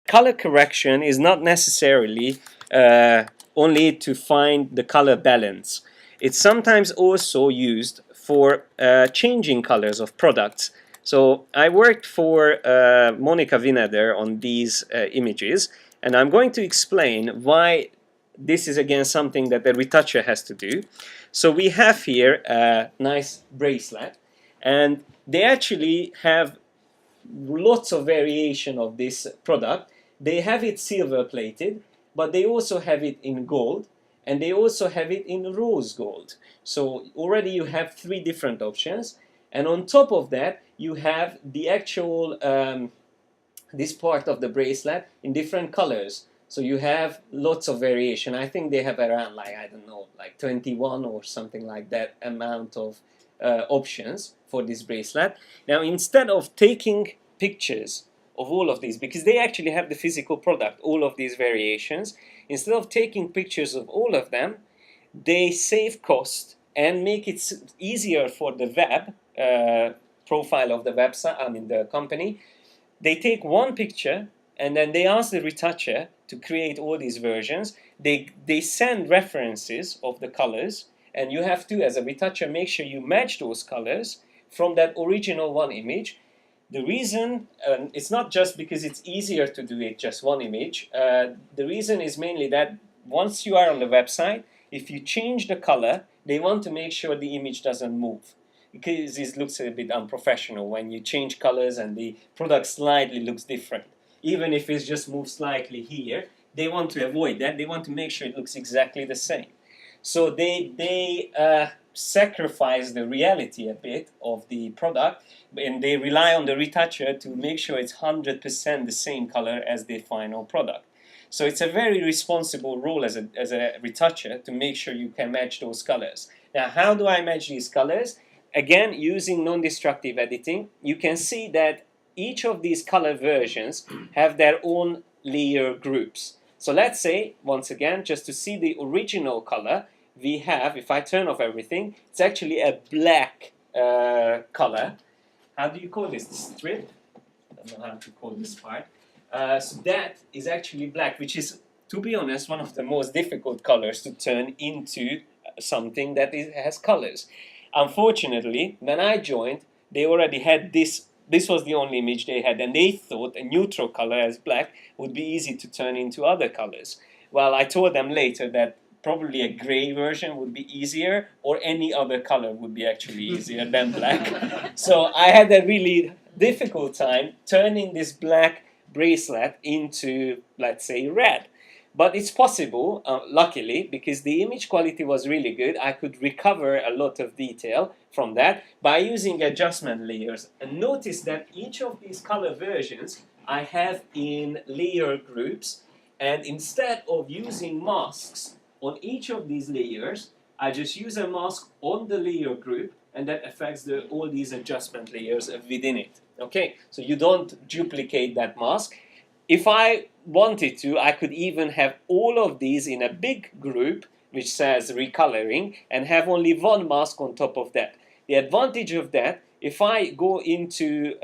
color correction is not necessarily only to find the color balance. It's sometimes also used for changing colors of products. So I worked for Monica Vinader on these images, and I'm going to explain why this is again something that the retoucher has to do. So we have here a nice bracelet, and they actually have lots of variation of this product. They have it silver plated, but they also have it in gold, and they also have it in rose gold. So already you have three different options, and on top of that you have the actual this part of the bracelet in different colors. So you have lots of variation. I think they have around, like, I don't know, like 21 or something like that amount of options for this bracelet. Now, instead of taking pictures of all of these, because they actually have the physical product, all of these variations, instead of taking pictures of all of them, they save cost and make it easier for the web profile of the website, I mean the company. They take one picture and then they ask the retoucher to create all these versions. They send references of the colors, and you have to, as a retoucher, make sure you match those colors from that original one image. The reason, it's not just because it's easier to do it just one image. The reason is mainly that once you are on the website, if you change the color, they want to make sure the image doesn't move, because it looks a bit unprofessional when you change colors and the product slightly looks different. Even if it's just moved slightly here, they want to avoid that. They want to make sure it looks exactly the same. So they sacrifice the reality a bit of the product, and they rely on the retoucher to make sure it's 100% the same color as the final product. So it's a very responsible role as a retoucher to make sure you can match those colors. Now, how do I match these colors? Again, using non-destructive editing, you can see that each of these color versions have their own layer groups. So let's say, once again, just to see the original color, we have, if I turn off everything, it's actually a black color. How do you call this? Strip? I don't know how to call this part. So that is actually black, which is, to be honest, one of the most difficult colors to turn into something that has colors. Unfortunately, when I joined, they already had this. This was the only image they had, and they thought a neutral color as black would be easy to turn into other colors. Well, I told them later that probably a gray version would be easier, or any other color would be actually easier than black. So I had a really difficult time turning this black bracelet into, let's say, red. But it's possible, luckily, because the image quality was really good. I could recover a lot of detail from that by using adjustment layers. And notice that each of these color versions I have in layer groups, and instead of using masks on each of these layers, I just use a mask on the layer group, and that affects all these adjustment layers within it. Okay, so you don't duplicate that mask. If I wanted to, I could even have all of these in a big group which says recoloring, and have only one mask on top of that. The advantage of that, if I go into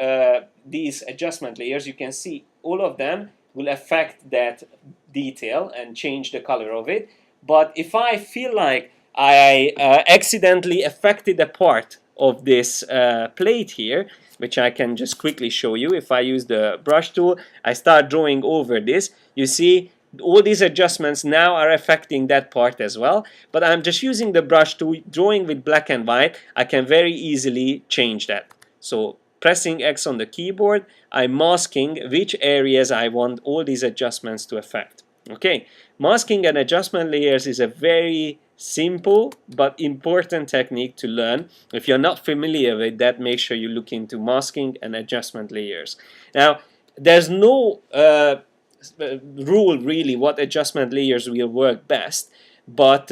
these adjustment layers, you can see all of them will affect that detail and change the color of it. But if I feel like I accidentally affected a part of this plate here, which I can just quickly show you. If I use the brush tool, I start drawing over this. You see, all these adjustments now are affecting that part as well. But I'm just using the brush tool, drawing with black and white. I can very easily change that. So pressing X on the keyboard, I'm masking which areas I want all these adjustments to affect. Okay, masking and adjustment layers is a very simple but important technique to learn. If you're not familiar with that, make sure you look into masking and adjustment layers. Now, there's no rule really what adjustment layers will work best, but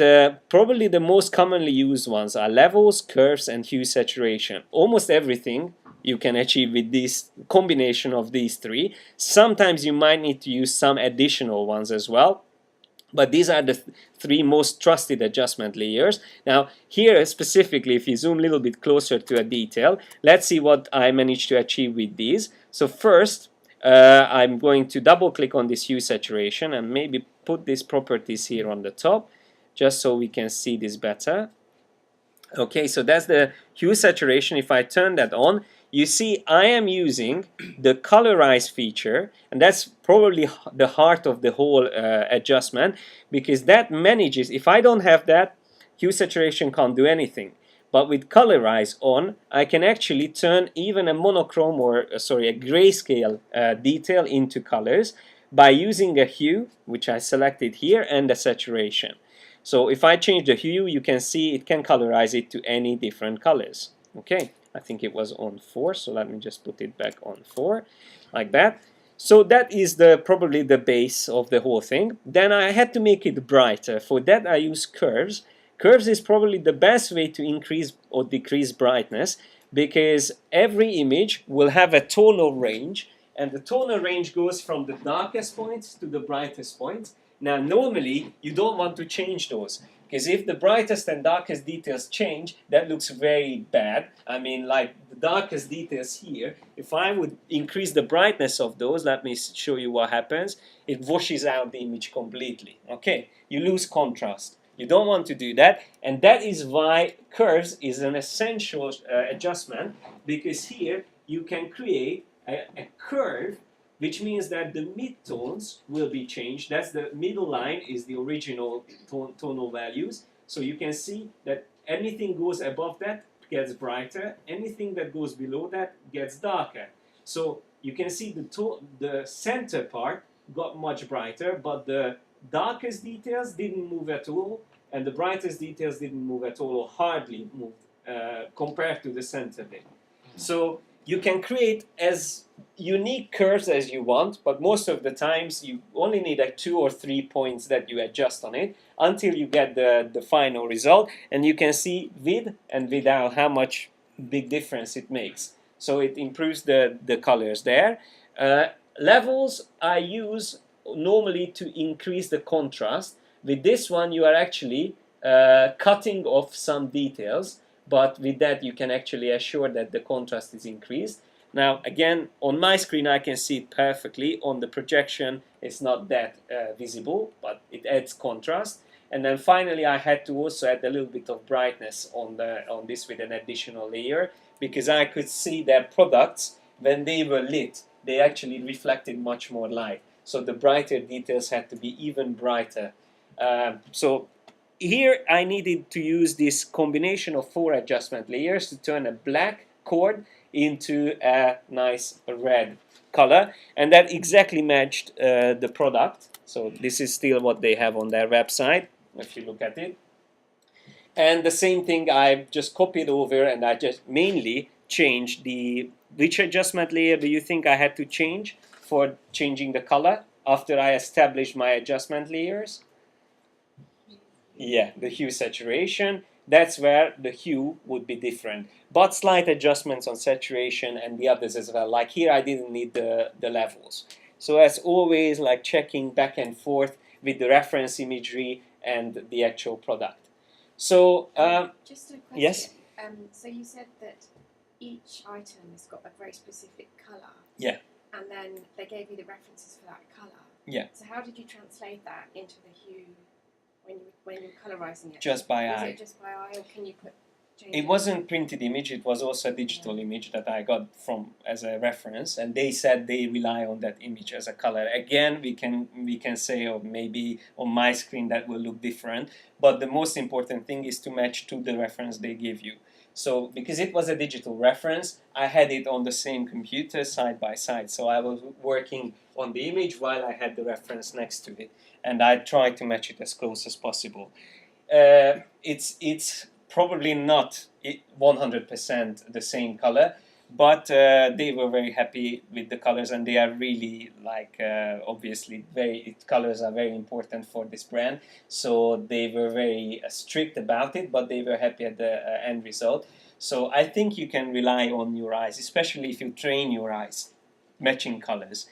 probably the most commonly used ones are levels, curves, and hue saturation. Almost everything you can achieve with this combination of these three. Sometimes you might need to use some additional ones as well, but these are the three most trusted adjustment layers. Now, here specifically, if you zoom a little bit closer to a detail, let's see what I managed to achieve with these. So first, I'm going to double click on this hue saturation and maybe put these properties here on the top, just so we can see this better. Okay, so that's the hue saturation. If I turn that on, you see I am using the colorize feature, and that's probably the heart of the whole adjustment, because that manages, if I don't have that, hue saturation can't do anything. But with colorize on, I can actually turn even a monochrome or sorry, a grayscale detail into colors by using a hue, which I selected here, and the saturation. So if I change the hue, you can see it can colorize it to any different colors. Okay, I think it was on 4, so let me just put it back on 4, like that. So that is probably the base of the whole thing. Then I had to make it brighter. For that I use curves. Curves is probably the best way to increase or decrease brightness, because every image will have a tonal range, and the tonal range goes from the darkest points to the brightest points. Now, normally, you don't want to change those, because if the brightest and darkest details change, that looks very bad. I mean, like the darkest details here, if I would increase the brightness of those, let me show you what happens. It washes out the image completely. Okay, you lose contrast. You don't want to do that, and that is why curves is an essential adjustment, because here you can create a curve, which means that the midtones will be changed. That's the middle line is the original tonal values. So you can see that anything goes above that gets brighter, anything that goes below that gets darker. So you can see the center part got much brighter, but the darkest details didn't move at all, and the brightest details didn't move at all, or hardly moved compared to the center bit. So you can create as unique curves as you want, but most of the times you only need like 2 or 3 points that you adjust on it until you get the final result, and you can see with and without how much big difference it makes. So it improves the colors there. Levels I use normally to increase the contrast. With this one you are actually cutting off some details, but with that you can actually assure that the contrast is increased. Now again, on my screen I can see it perfectly. On the projection it's not that visible, but it adds contrast. And then finally I had to also add a little bit of brightness on this with an additional layer, because I could see that products, when they were lit, they actually reflected much more light. So the brighter details had to be even brighter. So here I needed to use this combination of 4 adjustment layers to turn a black chord into a nice red color, and that exactly matched the product. So this is still what they have on their website, if you look at it. And the same thing I just copied over, and I just mainly changed which adjustment layer do you think I had to change for changing the color after I established my adjustment layers? Yeah, the hue saturation. That's where the hue would be different, but slight adjustments on saturation and the others as well. Like here I didn't need the levels. So as always, like checking back and forth with the reference imagery and the actual product. So just a question. Yes. So you said that each item has got a very specific colour. Yeah. And then they gave you the references for that colour. Yeah. So how did you translate that into the hue when you're colorizing it? Just by eye. Was it just by eye, or can you change it wasn't printed image, it was also a digital image that I got from as a reference, and they said they rely on that image as a color. Again, we can say, or maybe on my screen that will look different, but the most important thing is to match to the reference they give you. So because it was a digital reference, I had it on the same computer side by side. So I was working on the image while I had the reference next to it, and I tried to match it as close as possible. It's probably not 100% the same color, but they were very happy with the colors, and they are really like obviously colors are very important for this brand, so they were very strict about it, but they were happy at the end result. So I think you can rely on your eyes, especially if you train your eyes matching colors.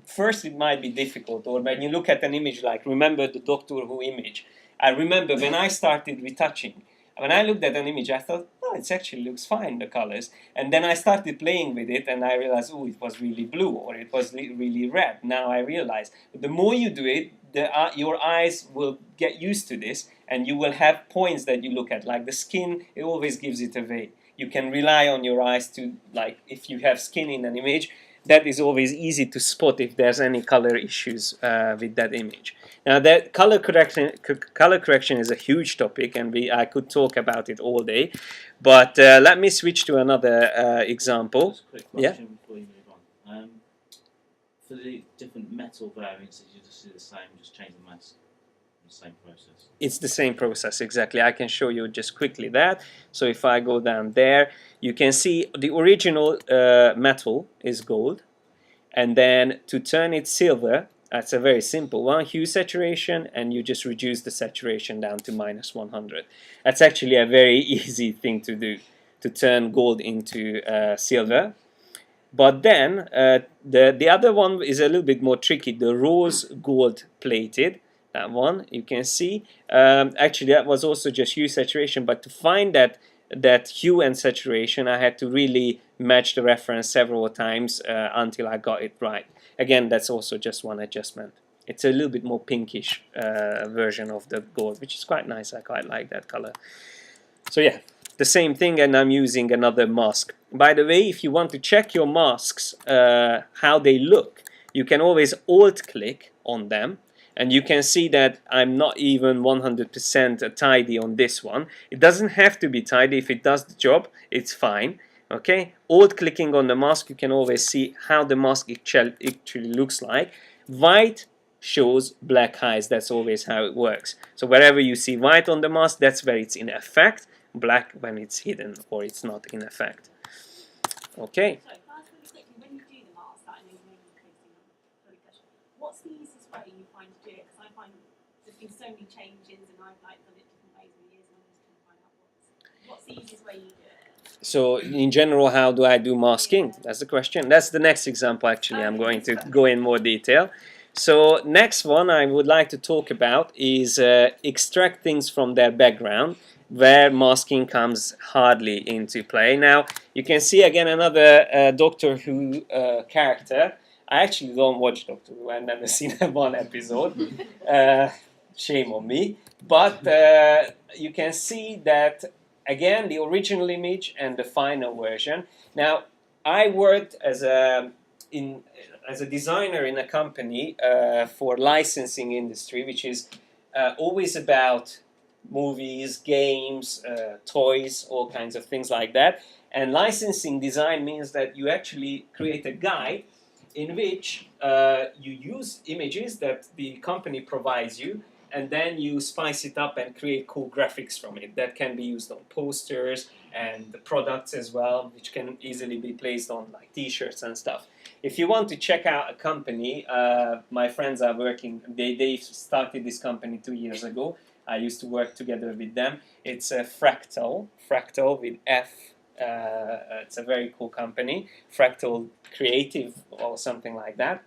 First it might be difficult, or when you look at an image, like remember the Doctor Who image. I remember when I started retouching, when I looked at an image, I thought, oh, it actually looks fine, the colors. And then I started playing with it and I realized, oh, it was really blue or it was really red. Now I realize the more you do it, your eyes will get used to this, and you will have points that you look at, like the skin. It always gives it away. You can rely on your eyes to, like, if you have skin in an image, that is always easy to spot if there's any color issues with that image. Now, that color correction is a huge topic, and I could talk about it all day. But let me switch to another example. Just a quick question before you move on. For the different metal variants, did you just do the same, just change the mask? The same process? It's the same process, exactly. I can show you just quickly that. So if I go down there, you can see the original metal is gold. And then to turn it silver, that's a very simple one. Hue saturation, and you just reduce the saturation down to -100. That's actually a very easy thing to do, to turn gold into silver. But then the other one is a little bit more tricky, the rose gold plated. That one you can see. Actually, that was also just hue saturation, but to find that hue and saturation, I had to really match the reference several times until I got it right. Again, that's also just one adjustment. It's a little bit more pinkish version of the gold, which is quite nice. I quite like that color. So yeah, the same thing, and I'm using another mask. By the way, if you want to check your masks, how they look, you can always alt-click on them, and you can see that I'm not even 100% tidy on this one. It doesn't have to be tidy. If it does the job, it's fine. Okay, alt-clicking on the mask, you can always see how the mask actually looks like. White shows black eyes. That's always how it works. So wherever you see white on the mask, that's where it's in effect. Black when it's hidden or it's not in effect. Okay. So, can I ask really quickly, when you do the mask, that I know you may be posting on the question, what's the easiest way you find to do it? Because I find there's been so many changes and I've like done it different ways over the years, and I'm just trying to find out what's the easiest way you do it. So in general, how do I do masking? That's the question. That's the next example, actually. I'm going to go in more detail. So next one I would like to talk about is extract things from their background, where masking comes hardly into play. Now, you can see again another Doctor Who character. I actually don't watch Doctor Who. I've never seen one episode. Shame on me. But you can see that again, the original image and the final version. Now, I worked as a designer in a company for licensing industry, which is always about movies, games, toys, all kinds of things like that. And licensing design means that you actually create a guide in which you use images that the company provides you, and then you spice it up and create cool graphics from it that can be used on posters and the products as well, which can easily be placed on like t-shirts and stuff. If you want to check out a company, my friends are working, they started this company 2 years ago. I used to work together with them. It's a Fractal with F. It's a very cool company, Fractal Creative or something like that.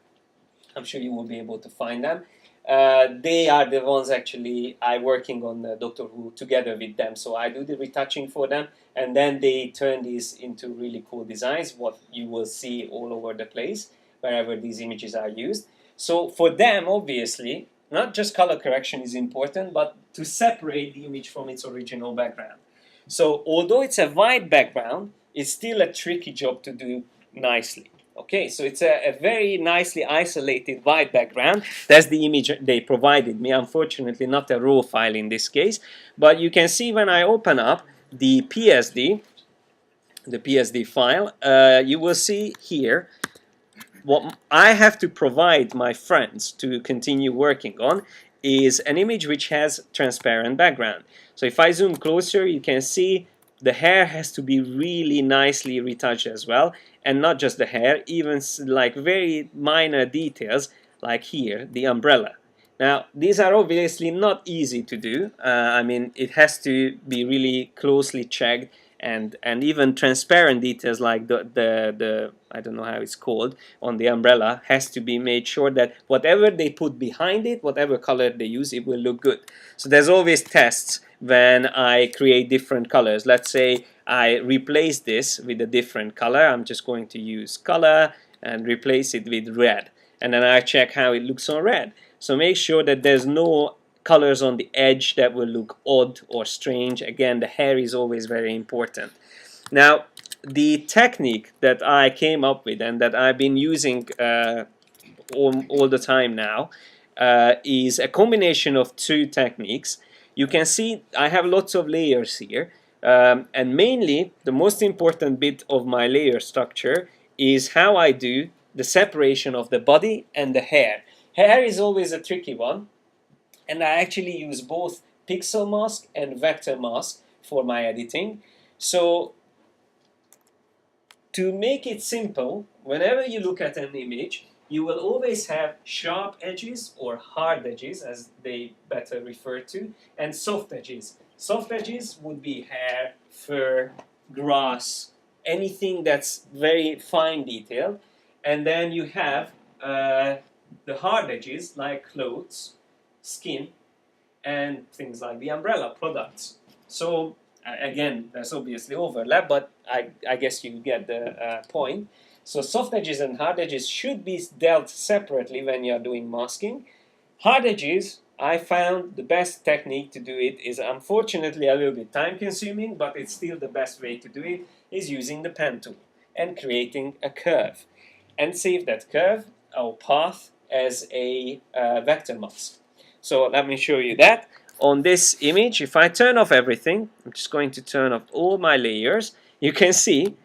I'm sure you will be able to find them. They are the ones actually I working on Doctor Who together with them. So I do the retouching for them, and then they turn these into really cool designs, what you will see all over the place wherever these images are used. So for them, obviously, not just color correction is important, but to separate the image from its original background. So although it's a white background, it's still a tricky job to do nicely. Okay, so it's a very nicely isolated white background. That's the image they provided me. Unfortunately, not a raw file in this case. But you can see when I open up the PSD file, you will see here what I have to provide my friends to continue working on is an image which has transparent background. So if I zoom closer, you can see the hair has to be really nicely retouched as well, and not just the hair, even like very minor details like here, the umbrella. Now, these are obviously not easy to do. I mean, it has to be really closely checked and even transparent details like the I don't know how it's called on the umbrella has to be made sure that whatever they put behind it, whatever color they use, it will look good. So there's always tests when I create different colors. Let's say I replace this with a different color. I'm just going to use color and replace it with red, and then I check how it looks on red. So make sure that there's no colors on the edge that will look odd or strange. Again, the hair is always very important. Now, the technique that I came up with and that I've been using all the time now is a combination of two techniques. You can see I have lots of layers here, and mainly the most important bit of my layer structure is how I do the separation of the body and the hair. Hair is always a tricky one, and I actually use both pixel mask and vector mask for my editing. So to make it simple, whenever you look at an image, you will always have sharp edges or hard edges, as they better refer to, and soft edges. Soft edges would be hair, fur, grass, anything that's very fine detailed. And then you have the hard edges like clothes, skin, and things like the umbrella products. So again, there's obviously overlap, but I guess you get the point. So soft edges and hard edges should be dealt separately when you're doing masking. Hard edges, I found the best technique to do it is unfortunately a little bit time consuming, but it's still the best way to do it, is using the pen tool and creating a curve. And save that curve or path as a vector mask. So let me show you that. On this image, if I turn off everything, I'm just going to turn off all my layers, you can see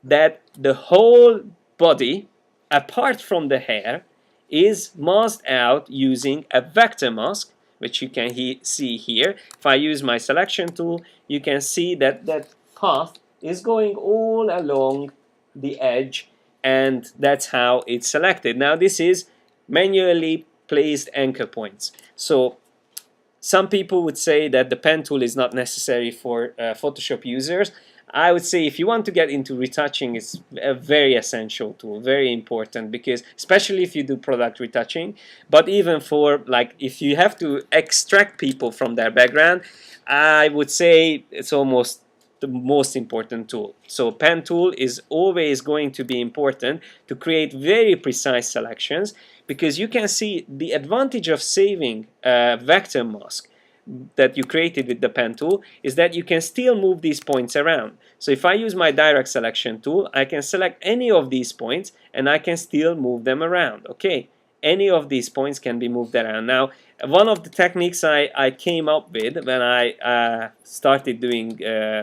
that the whole body, apart from the hair, is masked out using a vector mask, which you can see here. If I use my selection tool, you can see that that path is going all along the edge, and that's how it's selected. Now this is manually placed anchor points. So some people would say that the pen tool is not necessary for Photoshop users. I would say if you want to get into retouching, it's a very essential tool, very important, because especially if you do product retouching, but even for like if you have to extract people from their background, I would say it's almost the most important tool. So pen tool is always going to be important to create very precise selections, because you can see the advantage of saving a vector mask that you created with the pen tool is that you can still move these points around. So if I use my direct selection tool, I can select any of these points and I can still move them around. Okay, any of these points can be moved around. Now, one of the techniques I came up with when I started doing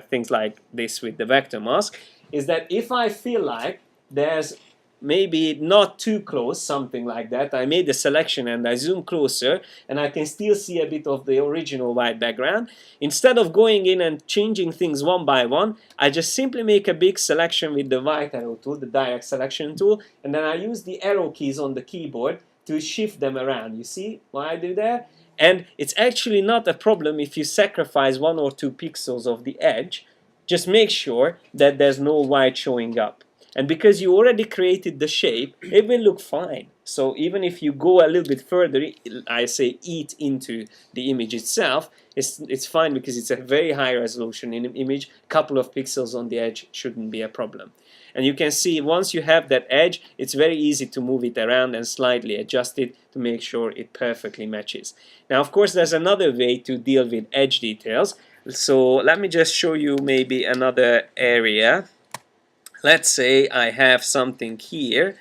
things like this with the vector mask is that if I feel like there's maybe not too close, something like that, I made a selection and I zoom closer and I can still see a bit of the original white background. Instead of going in and changing things one by one, I just simply make a big selection with the white arrow tool, the direct selection tool, and then I use the arrow keys on the keyboard to shift them around. You see what I do there? And it's actually not a problem if you sacrifice 1 or 2 pixels of the edge. Just make sure that there's no white showing up. And because you already created the shape, it will look fine. So even if you go a little bit further, I say eat into the image itself, it's fine because it's a very high resolution image. A couple of pixels on the edge shouldn't be a problem. And you can see once you have that edge, it's very easy to move it around and slightly adjust it to make sure it perfectly matches. Now, of course, there's another way to deal with edge details. So let me just show you maybe another area. Let's say I have something here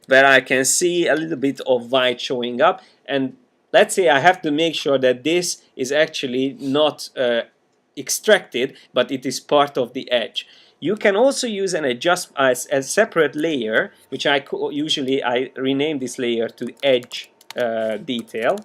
where I can see a little bit of white showing up, and let's say I have to make sure that this is actually not extracted, but it is part of the edge. You can also use an a separate layer, which usually I rename this layer to edge detail.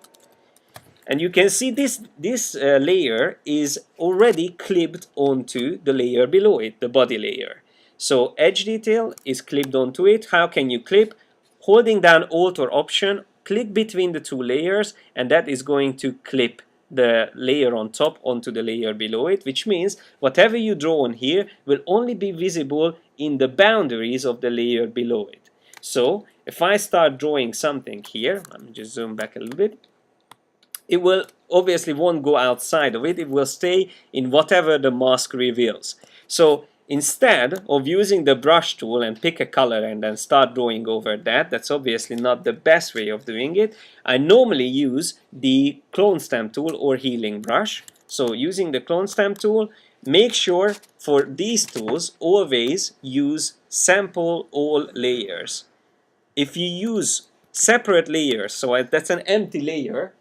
And you can see this layer is already clipped onto the layer below it, the body layer. So edge detail is clipped onto it. How can you clip? Holding down Alt or Option, click between the two layers, and that is going to clip the layer on top onto the layer below it, which means whatever you draw on here will only be visible in the boundaries of the layer below it. So if I start drawing something here, let me just zoom back a little bit, it will obviously won't go outside of it, it will stay in whatever the mask reveals. So instead of using the brush tool and pick a color and then start drawing over that, that's obviously not the best way of doing it. I normally use the clone stamp tool or healing brush. So using the clone stamp tool, make sure for these tools always use sample all layers. If you use separate layers, so that's an empty layer,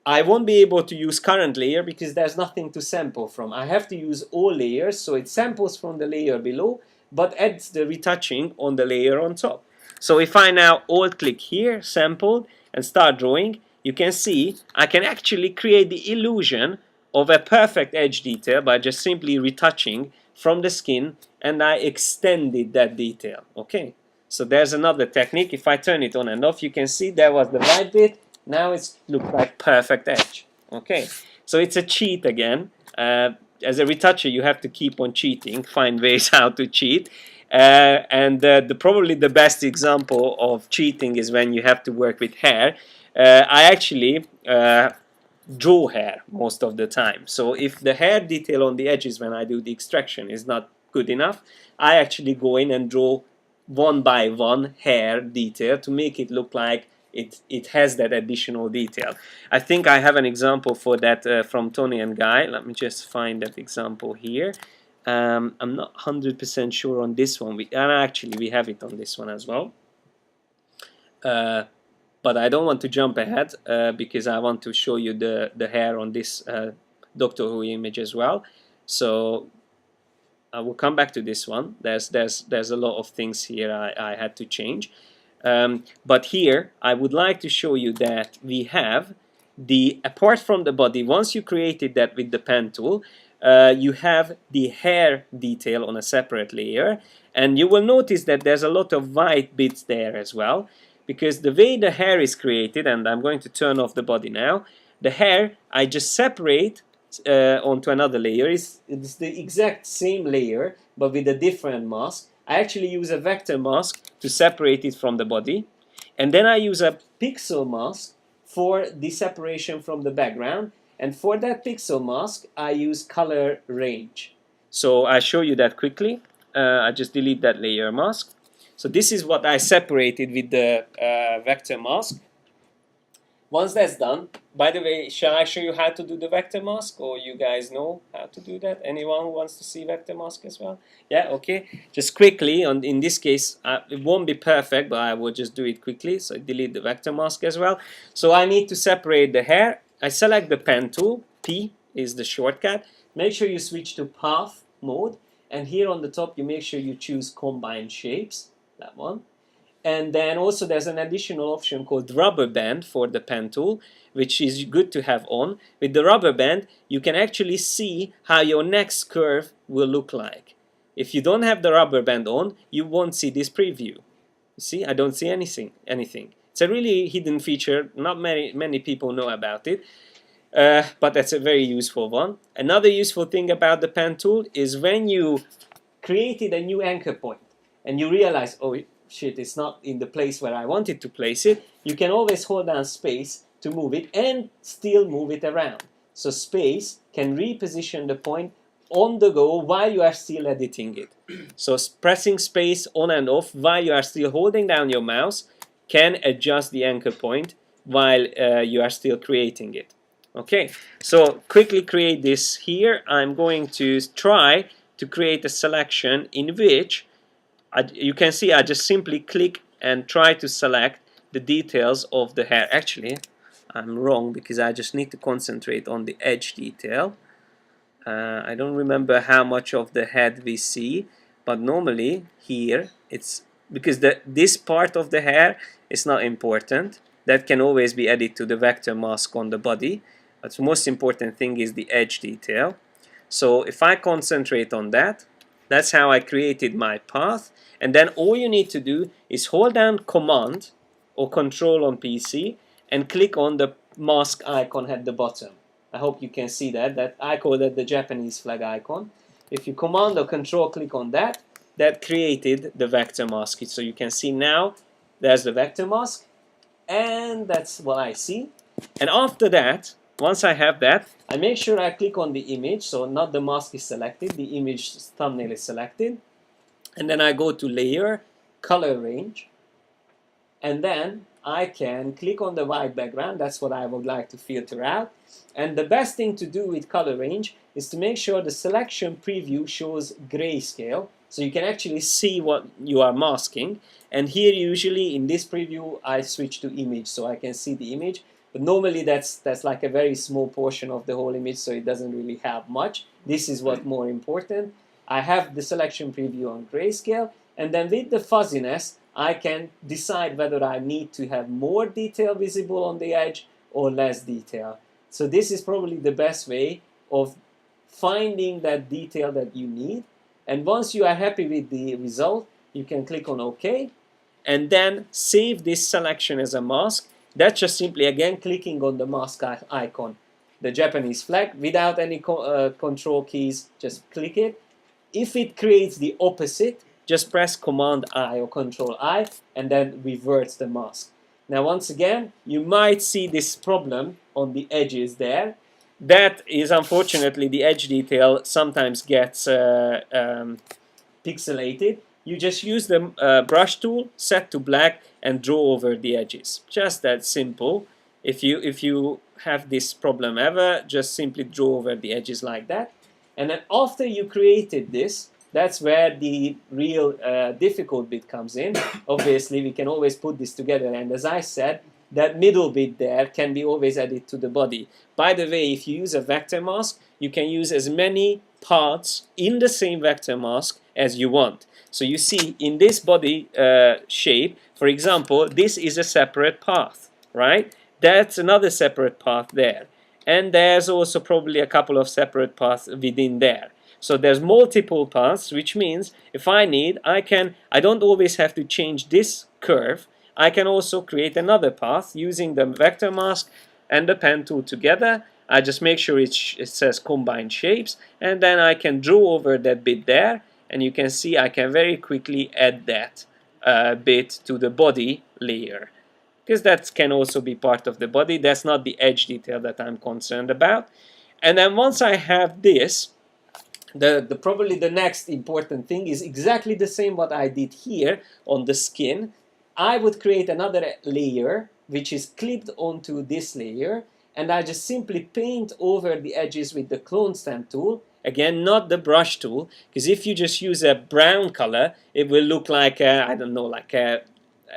I won't be able to use current layer because there's nothing to sample from. I have to use all layers, so it samples from the layer below, but adds the retouching on the layer on top. So if I now alt-click here, sample, and start drawing, you can see I can actually create the illusion of a perfect edge detail by just simply retouching from the skin, and I extended that detail. Okay, so there's another technique. If I turn it on and off, you can see there was the white bit. Now it looks like perfect edge. Okay, so it's a cheat again. As a retoucher, you have to keep on cheating, find ways how to cheat. Probably the best example of cheating is when you have to work with hair. I actually draw hair most of the time. So if the hair detail on the edges when I do the extraction is not good enough, I actually go in and draw one by one hair detail to make it look like it has that additional detail. I think I have an example for that from Tony and Guy. Let me just find that example here. I'm not 100% sure on this one. Actually, we have it on this one as well. But I don't want to jump ahead because I want to show you the hair on this Doctor Who image as well. So I will come back to this one. There's a lot of things here I had to change. But here I would like to show you that we have apart from the body, once you created that with the pen tool, you have the hair detail on a separate layer, and you will notice that there's a lot of white bits there as well, because the way the hair is created, and I'm going to turn off the body now, the hair I just separate onto another layer. It's the exact same layer but with a different mask. I actually use a vector mask to separate it from the body, and then I use a pixel mask for the separation from the background, and for that pixel mask I use color range. So I'll show you that quickly. I just delete that layer mask. So this is what I separated with the vector mask. Once that's done, by the way, shall I show you how to do the vector mask, or you guys know how to do that? Anyone who wants to see vector mask as well? Yeah, okay. Just quickly, in this case, it won't be perfect, but I will just do it quickly. So I delete the vector mask as well. So I need to separate the hair. I select the pen tool. P is the shortcut. Make sure you switch to path mode, and here on the top you make sure you choose combine shapes, that one. And then also there's an additional option called rubber band for the pen tool, which is good to have on. With the rubber band, you can actually see how your next curve will look like. If you don't have the rubber band on, you won't see this preview. You see, I don't see anything. It's a really hidden feature. Not many people know about it, but that's a very useful one. Another useful thing about the pen tool is when you created a new anchor point and you realize, oh, shit, it's not in the place where I wanted to place it, you can always hold down space to move it and still move it around. So space can reposition the point on the go while you are still editing it. So pressing space on and off while you are still holding down your mouse can adjust the anchor point while you are still creating it. Okay, so quickly create this here. I'm going to try to create a selection in which you can see I just simply click and try to select the details of the hair. Actually, I'm wrong because I just need to concentrate on the edge detail. I don't remember how much of the head we see, but normally here it's because this part of the hair is not important. That can always be added to the vector mask on the body. But the most important thing is the edge detail. So if I concentrate on that, that's how I created my path. And then all you need to do is hold down Command or Control on PC and click on the mask icon at the bottom. I hope you can see that I call that the Japanese flag icon. If you command or control click on that, that created the vector mask. So you can see now there's the vector mask, and that's what I see. And after that, once I have that, I make sure I click on the image, so not the mask is selected, the image thumbnail is selected, and then I go to layer, color range, and then I can click on the white background. That's what I would like to filter out. And the best thing to do with color range is to make sure the selection preview shows grayscale, so you can actually see what you are masking. And here usually in this preview I switch to image so I can see the image, but normally that's like a very small portion of the whole image, so it doesn't really have much. This is what's more important. I have the selection preview on grayscale, and then with the fuzziness I can decide whether I need to have more detail visible on the edge or less detail. So this is probably the best way of finding that detail that you need. And once you are happy with the result, you can click on OK, and then save this selection as a mask. That's just simply again clicking on the mask icon, the Japanese flag, without any control keys. Just click it. If it creates the opposite, just press Command I or Control I, and then reverts the mask. Now once again, you might see this problem on the edges there. That is unfortunately the edge detail sometimes gets pixelated. You just use the brush tool, set to black, and draw over the edges. Just that simple. If you have this problem ever, just simply draw over the edges like that. And then after you created this, that's where the real difficult bit comes in. Obviously, we can always put this together, and as I said, that middle bit there can be always added to the body. By the way, if you use a vector mask, you can use as many parts in the same vector mask as you want. So you see in this body shape, for example, this is a separate path, right? That's another separate path there. And there's also probably a couple of separate paths within there. So there's multiple paths, which means if I need, I don't always have to change this curve. I can also create another path using the vector mask and the pen tool together. I just make sure it says combine shapes, and then I can draw over that bit there, and you can see I can very quickly add that bit to the body layer, because that can also be part of the body. That's not the edge detail that I'm concerned about. And then once I have this, probably the next important thing is exactly the same what I did here on the skin. I would create another layer which is clipped onto this layer, and I just simply paint over the edges with the clone stamp tool. Again, not the brush tool, because if you just use a brown color, it will look like I don't know, like a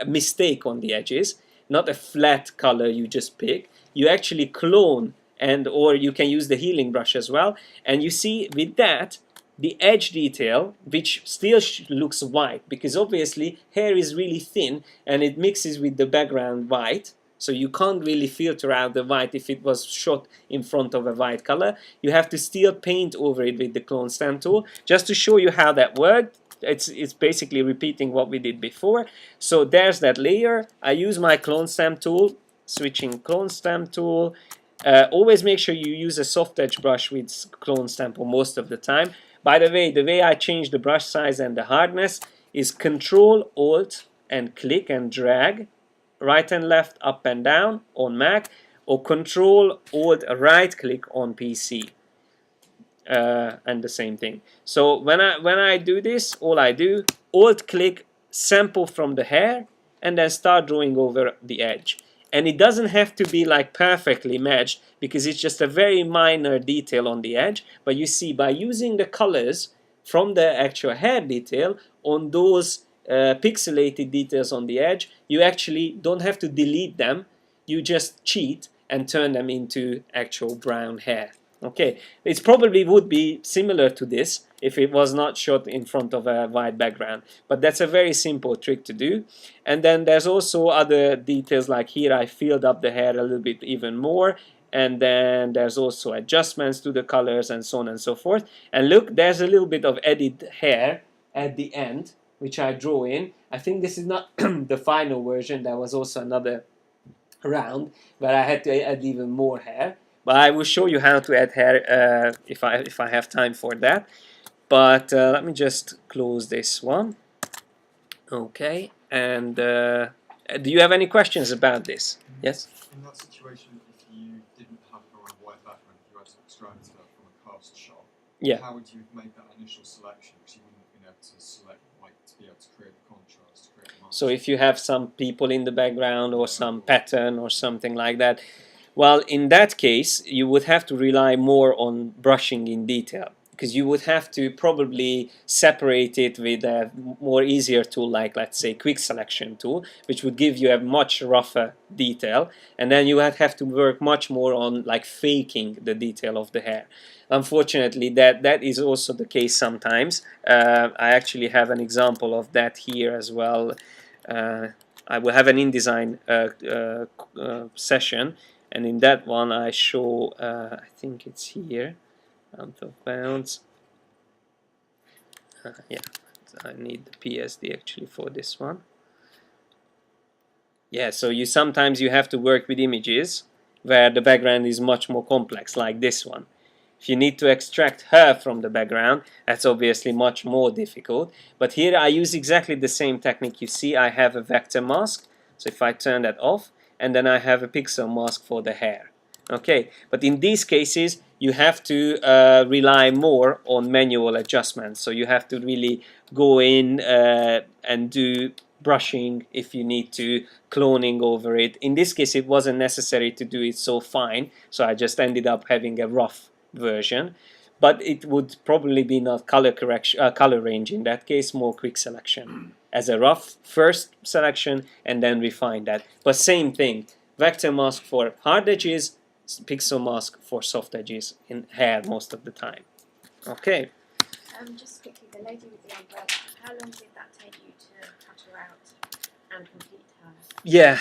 mistake on the edges, not a flat color you just pick. You actually clone, and or you can use the healing brush as well, and you see with that the edge detail, which still looks white, because obviously hair is really thin and it mixes with the background white, so you can't really filter out the white if it was shot in front of a white color. You have to still paint over it with the clone stamp tool. Just to show you how that worked, it's basically repeating what we did before. So there's that layer. I use my clone stamp tool, switching clone stamp tool. Always make sure you use a soft edge brush with clone stamp most of the time. By the way I change the brush size and the hardness is Control, Alt, and click and drag, right and left, up and down on Mac, or Control, Alt, right click on PC, and the same thing. So when I do this, all I do, Alt click, sample from the hair, and then start drawing over the edge. And it doesn't have to be like perfectly matched, because it's just a very minor detail on the edge. But you see, by using the colors from the actual hair detail on those pixelated details on the edge, you actually don't have to delete them. You just cheat and turn them into actual brown hair. Okay, it probably would be similar to this if it was not shot in front of a white background, but that's a very simple trick to do. And then there's also other details, like here I filled up the hair a little bit even more, and then there's also adjustments to the colors and so on and so forth. And look, there's a little bit of added hair at the end, which I draw in. I think this is not the final version. There was also another round where I had to add even more hair. But I will show you how to add hair if I have time for that. But let me just close this one. Okay, and do you have any questions about this? Yes? In that situation, if you didn't have a white background, if you had to extract it from a cast shot, Yeah. how would you make that initial selection? Because you wouldn't have been able to select white to be able to create the contrast, to create the mask. So if you have some people in the background or some pattern or something like that, well, in that case, you would have to rely more on brushing in detail, because you would have to probably separate it with a more easier tool, like, let's say, quick selection tool, which would give you a much rougher detail, and then you would have to work much more on like faking the detail of the hair. Unfortunately, that is also the case sometimes. I actually have an example of that here as well. I will have an InDesign session, and in that one I show, I think it's here, out of bounds. Yeah, I need the PSD actually for this one. Yeah, so sometimes you have to work with images where the background is much more complex, like this one. If you need to extract her from the background, that's obviously much more difficult. But here I use exactly the same technique. You see, I have a vector mask. So if I turn that off, and then I have a pixel mask for the hair. Okay, but in these cases, you have to rely more on manual adjustments. So you have to really go in and do brushing if you need to, cloning over it. In this case, it wasn't necessary to do it so fine, so I just ended up having a rough version, but it would probably be not color correction, color range in that case, more quick selection as a rough first selection and then refine that. But same thing, vector mask for hard edges, pixel mask for soft edges in hair most of the time. Okay. Just quickly, the lady with the umbrella, how long did that take you to cut her out and complete her? Yeah.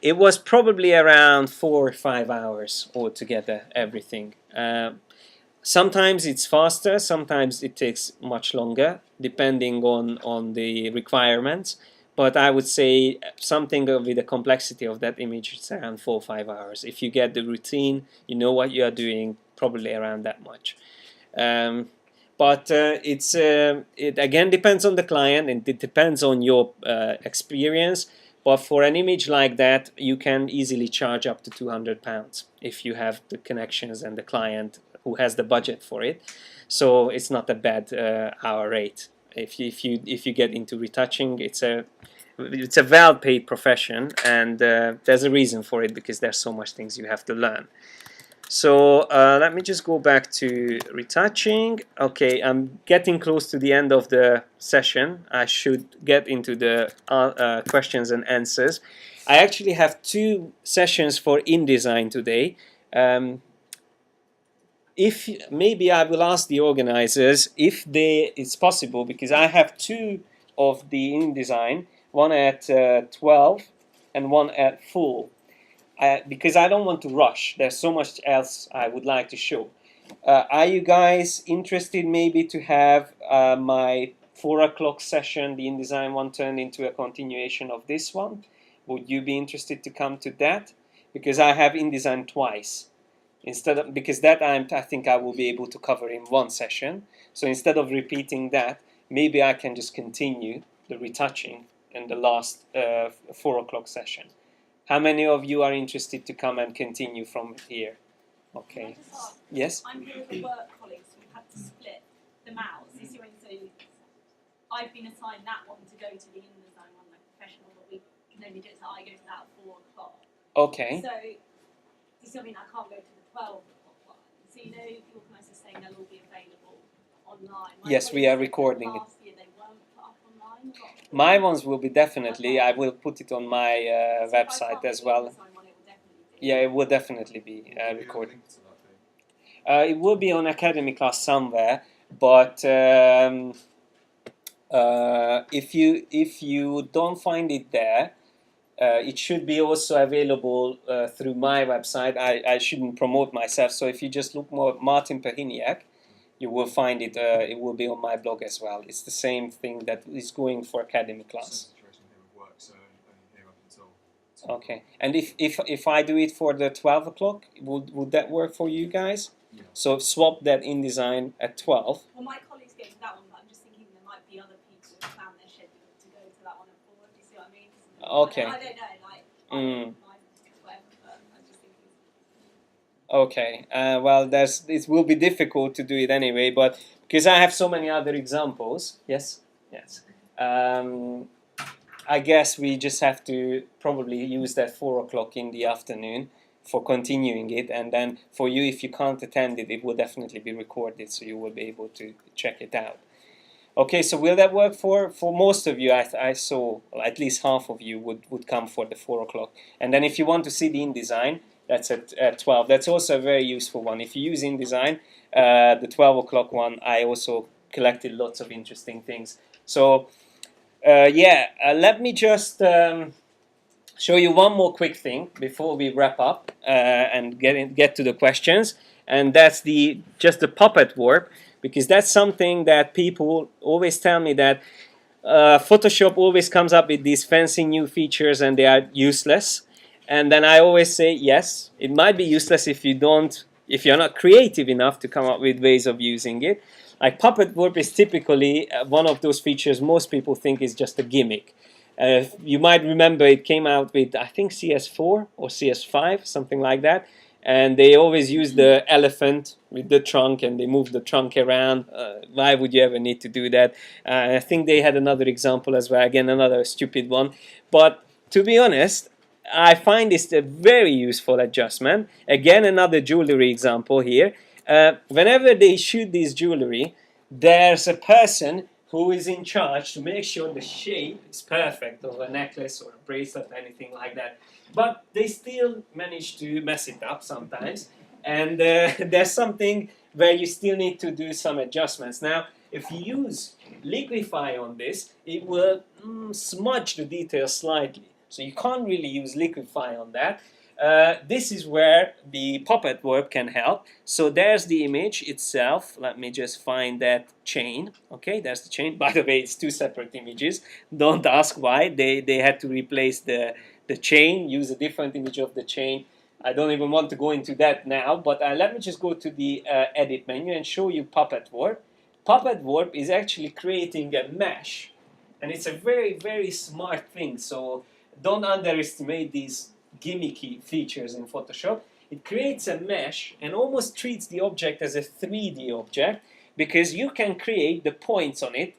It was probably around 4 or 5 hours altogether, everything. Sometimes it's faster, sometimes it takes much longer, depending on the requirements. But I would say something with the complexity of that image is around 4 or 5 hours. If you get the routine, you know what you are doing, probably around that much. But it again depends on the client, and it depends on your experience. But for an image like that, you can easily charge up to £200 if you have the connections and the client who has the budget for it. So it's not a bad hour rate. If you get into retouching, it's a well-paid profession, and there's a reason for it, because there's so much things you have to learn. So let me just go back to retouching. Okay, I'm getting close to the end of the session. I should get into the questions and answers. I actually have 2 sessions for InDesign today. If maybe I will ask the organizers if it's possible, because I have 2 of the InDesign, one at 12 and one at full. Because I don't want to rush. There's so much else I would like to show. Are you guys interested maybe to have my 4 o'clock session, the InDesign one, turned into a continuation of this one? Would you be interested to come to that? Because I have InDesign twice. Because that I think I will be able to cover in 1 session. So instead of repeating that, maybe I can just continue the retouching in the last 4 o'clock session. How many of you are interested to come and continue from here? Okay. Can I just ask? Yes? I'm here with a work colleague, so we've had to split them out. So you see when you say I've been assigned that one to go to the InDesign one, like professional, but we can only do it, so I go to that at 4 o'clock. Okay. So, you see what I mean? I can't go to the 12 o'clock one. So you know, the organisers saying they'll all be available online. Yes, we are recording it. Last year they weren't put up online. My ones will be definitely. Okay. I will put it on my website as well. Yeah, it will definitely be recorded. It will be on Academy Class somewhere, but if you don't find it there, it should be also available through my website. I shouldn't promote myself, so if you just look more Martin Perhiniak, you will find it. It will be on my blog as well. It's the same thing that is going for Academy Class. Okay. And if I do it for the 12 o'clock, would that work for you guys? Yeah. So swap that InDesign at 12. Well, my colleagues go to that one, but I'm just thinking there might be other people who plan their schedule to go to that one at 4. Do you see what I mean? Okay. I don't know, like, whatever, but I'm just thinking. Okay. Well, it will be difficult to do it anyway, but because I have so many other examples. Yes. Yes. I guess we just have to probably use that 4 o'clock in the afternoon for continuing it, and then for you, if you can't attend it, it will definitely be recorded, so you will be able to check it out. Okay, so will that work for most of you? I saw at least half of you would come for the 4 o'clock, and then if you want to see the InDesign, that's at 12. That's also a very useful one. If you use InDesign, the 12 o'clock one, I also collected lots of interesting things. So let me just show you one more quick thing before we wrap up and get to the questions, and that's just the puppet warp, because that's something that people always tell me that Photoshop always comes up with these fancy new features and they are useless. And then I always say, yes, it might be useless if you're not creative enough to come up with ways of using it. Like puppet warp is typically one of those features most people think is just a gimmick. You might remember it came out with, I think, CS4 or CS5, something like that. And they always use the elephant with the trunk and they move the trunk around. Why would you ever need to do that? I think they had another example as well, again, another stupid one. But to be honest, I find this a very useful adjustment. Again, another jewelry example here. Whenever they shoot this jewelry, there's a person who is in charge to make sure the shape is perfect of a necklace or a bracelet, anything like that. But they still manage to mess it up sometimes. And there's something where you still need to do some adjustments. Now, if you use liquify on this, it will smudge the details slightly. So you can't really use liquify on that. This is where the puppet warp can help. So there's the image itself. Let me just find that chain. Okay, there's the chain. By the way, it's two separate images. Don't ask why. They had to replace the chain, use a different image of the chain. I don't even want to go into that now, but let me just go to the edit menu and show you puppet warp. Puppet warp is actually creating a mesh, and it's a very, very smart thing. So don't underestimate these gimmicky features in Photoshop. It creates a mesh and almost treats the object as a 3D object, because you can create the points on it.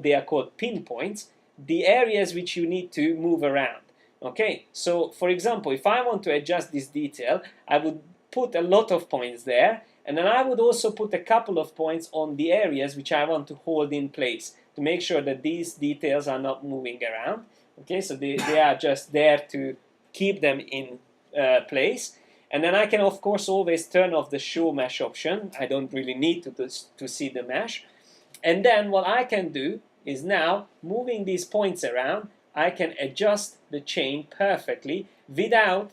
They are called pinpoints, the areas which you need to move around. Okay, so for example, if I want to adjust this detail, I would put a lot of points there, and then I would also put a couple of points on the areas which I want to hold in place to make sure that these details are not moving around. Okay, so they are just there to keep them in place. And then I can, of course, always turn off the show mesh option. I don't really need to see the mesh. And then what I can do is now, moving these points around, I can adjust the chain perfectly without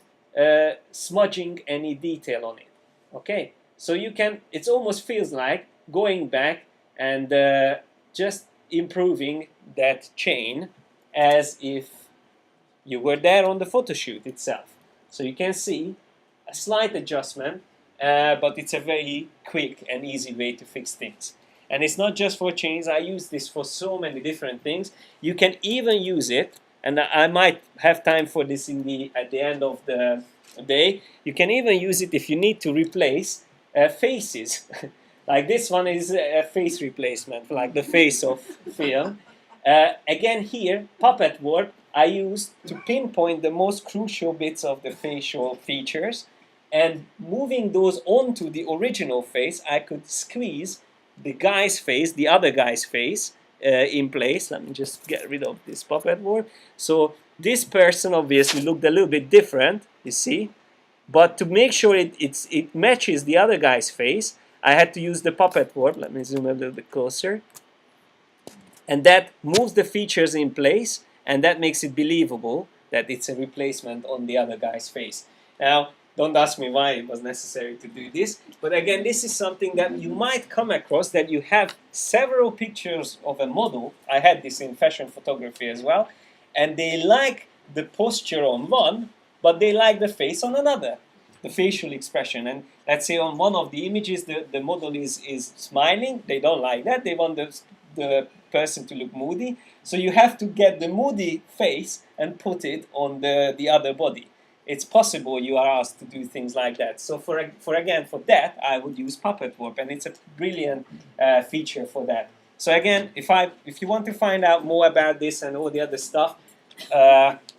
smudging any detail on it. Okay, so you can, it almost feels like going back and just improving that chain as if you were there on the photo shoot itself. So you can see a slight adjustment, but it's a very quick and easy way to fix things. And it's not just for chains. I use this for so many different things. You can even use it, and I might have time for this at the end of the day. You can even use it if you need to replace faces. Like this one is a face replacement, like the face of film. Again here, puppet warp I use to pinpoint the most crucial bits of the facial features, and moving those onto the original face, I could squeeze the guy's face, the other guy's face, in place. Let me just get rid of this puppet warp. So this person obviously looked a little bit different, you see, but to make sure it matches the other guy's face, I had to use the puppet warp. Let me zoom a little bit closer. And that moves the features in place, and that makes it believable that it's a replacement on the other guy's face. Now, don't ask me why it was necessary to do this, but again, this is something that you might come across, that you have several pictures of a model. I had this in fashion photography as well, and they like the posture on one, but they like the face on another, the facial expression. And let's say on one of the images, the model is smiling. They don't like that. They want the person to look moody. So you have to get the moody face and put it on the other body. It's possible you are asked to do things like that. So for that, I would use Puppet Warp, and it's a brilliant feature for that. So again, if you want to find out more about this and all the other stuff,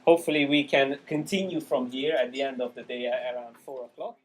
hopefully we can continue from here at the end of the day around 4 o'clock.